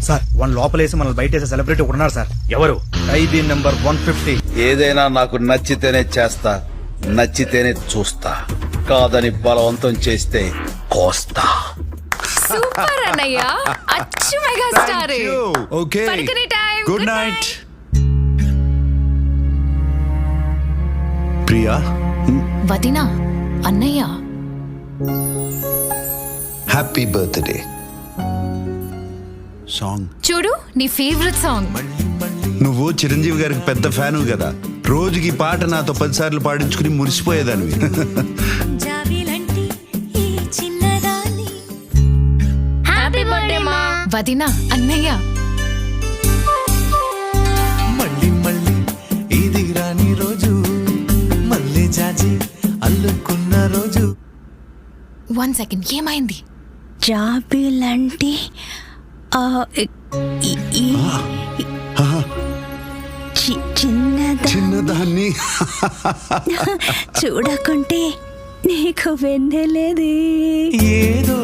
Sir one లోపలేసి మనల్ని బయట వేసే సెలబ్రిటీ ఒకటి ఉన్నారు సార్. ఎవరు? ఖైదీ నెంబర్ 150. ఏదైనా నాకు నచ్చితేనే చేస్తా, నచ్చితేనే చూస్తా, కాదని బలవంతం చేస్తే కోస్తా. సూపర్ అన్నయ్య, అచ్చు మెగాస్టార్. ఓకే, పడుకునే టైం. Good night. ప్రియా, వదినా, అన్నయ్య. Happy birthday song. చూడు నీ ఫేవరెట్ సాంగ్. నువ్వు చిరంజీవి గారికి పెద్ద ఫ్యాను కదా, రోజుకి ఈ పాట నాతో 10 సార్లు పాడించుకుని మురిసిపోయేదానివి. హ్యాపీ బర్త్డే మా వదినా, అన్నయ్య. మళ్ళీ మళ్ళీ ఇది రాని రోజు, మళ్ళీ జాజి అల్లుకున్న రోజు. 1 సెకండ్, ఏమైంది? జాబిలంటే చిన్నదాన్ని చూడకుంటే నీకు వెన్నెలేది. ఏదో